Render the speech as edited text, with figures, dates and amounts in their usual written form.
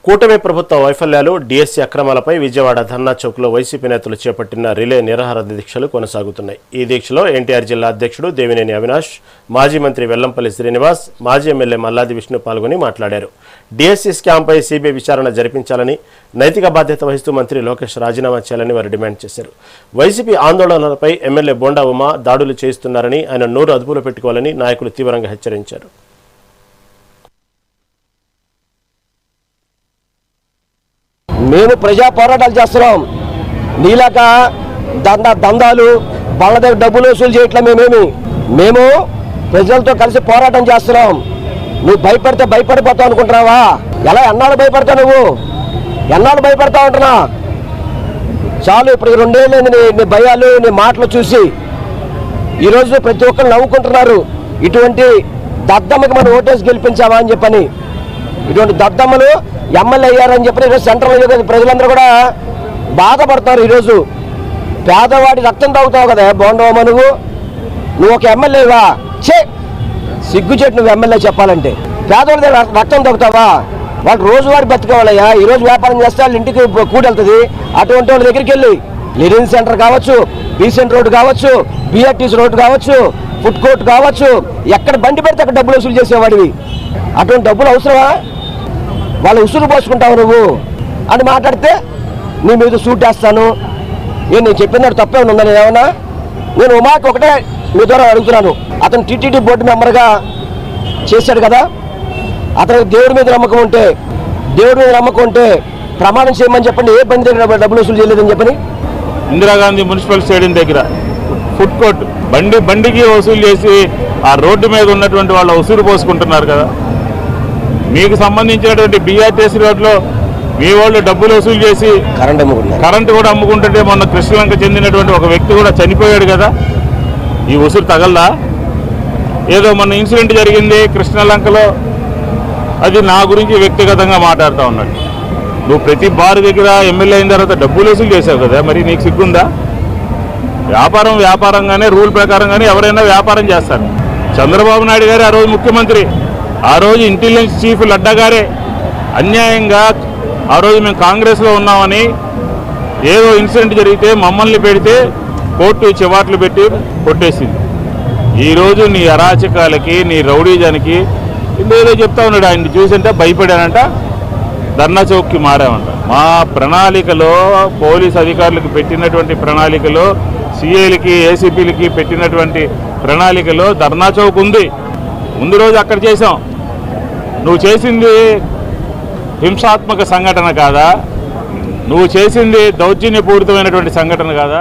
కూటమి ప్రభుత్వ వైఫల్యాలు, డిఎస్సీ అక్రమాలపై విజయవాడ ధర్నా చౌక్లో వైసీపీ నేతలు చేపట్టిన రిలే నిరాహార దీక్షలు కొనసాగుతున్నాయి. ఈ దీక్షలో ఎన్టీఆర్ జిల్లా అధ్యక్షుడు దేవినేని అవినాష్, మాజీ మంత్రి వెల్లంపల్లి శ్రీనివాస్, మాజీ ఎమ్మెల్యే మల్లాది విష్ణు పాల్గొని మాట్లాడారు. డిఎస్సీ స్కామ్పై సీబీఐ విచారణ జరిపించాలని, నైతిక బాధ్యత వహిస్తూ మంత్రి లోకేష్ రాజీనామా చేయాలని వారు డిమాండ్ చేశారు. వైసీపీ ఆందోళనలపై ఎమ్మెల్యే బోండా ఉమా దాడులు చేయిస్తున్నారని, ఆయన నోరు అదుపులో పెట్టుకోవాలని నాయకులు తీవ్రంగా హెచ్చరించారు. మేము ప్రజా పోరాటాలు చేస్తున్నాం. నీలాక దందాలు వాళ్ళ దగ్గర డబ్బులు వసూలు చేయట్లే. మేము ప్రజలతో కలిసి పోరాటం చేస్తున్నాం. నువ్వు భయపడితే భయపడిపోతావు అనుకుంటున్నావా? ఎలా ఎన్నాళ్ళు భయపడతావు? నువ్వు ఎన్నాళ్ళు భయపడతావు అంటున్నా? చాలు, ఇప్పుడు 2 ఏళ్ళైంది నీ భయాలు, నీ మాటలు చూసి. ఈరోజు ప్రతి ఒక్కరు నవ్వుకుంటున్నారు. ఇటువంటి దద్దమ్మకి మనం ఓటేసి గెలిపించామా అని చెప్పని, ఇటువంటి దద్దమ్మలు ఎమ్మెల్యే అయ్యారని చెప్పి ఈరోజు సెంట్రల్ ప్రజలందరూ కూడా బాధపడతారు. ఈరోజు పేదవాడి రక్తం తాగుతావు కదా బోండవమ్మ, నువ్వు ఒక ఎమ్మెల్యేవా? సిగ్గుచేటు నువ్వు ఎమ్మెల్యే చెప్పాలంటే. పేదవాడి రక్తం తాగుతావా? వాళ్ళు రోజువారీ బతికేవాళ్ళయ్యా. ఈరోజు వ్యాపారం చేస్తే వాళ్ళ ఇంటికి కూడెళ్తుంది. అటువంటి వాళ్ళ దగ్గరికి వెళ్ళి లిరిన్ సెంటర్ కావచ్చు, బీసెంట్ రోడ్డు కావచ్చు, బిఆర్టీసీ రోడ్డు కావచ్చు, ఫుడ్ కోర్ట్ కావచ్చు, ఎక్కడ బండి పెడితే అక్కడ డబ్బులు వసూలు చేసేవాడివి. అటువంటి డబ్బులు అవసరమా? వాళ్ళు ఉసురు పోసుకుంటావు నువ్వు అని మాట్లాడితే నీ మీద సూట్ వేస్తాను. నేను చెప్పినట్టు తప్పే ఉందా? నేను ఏమన్నా? నేను ఉమాకి ఒకటే మీ ద్వారా అడుగుతున్నాను. అతను టీటీడీ బోర్డు మెంబర్గా చేశాడు కదా, అతనికి దేవుడి మీద నమ్మకం ఉంటే ప్రమాణం చేయమని చెప్పండి. ఏ బండి దగ్గర డబ్బులు వసూలు చేయలేదని చెప్పని. ఇందిరాగాంధీ మున్సిపల్ స్టేడియం దగ్గర ఫుడ్ కోర్ట్ బండికి వసూలు చేసి ఆ రోడ్డు మీద ఉన్నటువంటి వాళ్ళు ఉసురు పోసుకుంటున్నారు కదా. మీకు సంబంధించినటువంటి బిఆర్టీసీ రోడ్లో మీ వాళ్ళు డబ్బులు వసూలు చేసి కరెంటు కూడా అమ్ముకుంటుంటే మొన్న కృష్ణలంక చెందినటువంటి ఒక వ్యక్తి కూడా చనిపోయాడు కదా. ఈ ఉసురు తగలదా? ఏదో మొన్న ఇన్సిడెంట్ జరిగింది కృష్ణలంకలో, అది నా గురించి వ్యక్తిగతంగా మాట్లాడుతూ ఉన్నాడు. నువ్వు ప్రతి బారు దగ్గర ఎమ్మెల్యే అయిన తర్వాత డబ్బులు వసూలు చేసావు కదా, మరి నీకు సిగ్గుందా? వ్యాపారంగానే రూల్ ప్రకారంగానే ఎవరైనా వ్యాపారం చేస్తారు. చంద్రబాబు నాయుడు గారు ఆ రోజు ముఖ్యమంత్రి, ఆ రోజు ఇంటెలిజెన్స్ చీఫ్ లడ్డా గారే అన్యాయంగా ఆ రోజు మేము కాంగ్రెస్లో ఉన్నామని ఏదో ఇన్సిడెంట్ జరిగితే మమ్మల్ని పెడితే కోర్టు చివాట్లు పెట్టి కొట్టేసింది. ఈరోజు నీ అరాచకాలకి, నీ రౌడీజానికి ఏదో చెప్తా ఉన్నాడు. ఆయన్ని చూసింటే భయపడానంట, ధర్నా చౌక్కి మారామంట. మా ప్రణాళికలో, పోలీస్ అధికారులకు పెట్టినటువంటి ప్రణాళికలో, సిఐలకి ఏసీపీలకి పెట్టినటువంటి ప్రణాళికలో ధర్నా చౌక్ ఉంది. ముందు రోజు అక్కడ చేసాం. నువ్వు చేసింది హింసాత్మక సంఘటన కాదా? నువ్వు చేసింది దౌర్జన్యపూరితమైనటువంటి సంఘటన కాదా?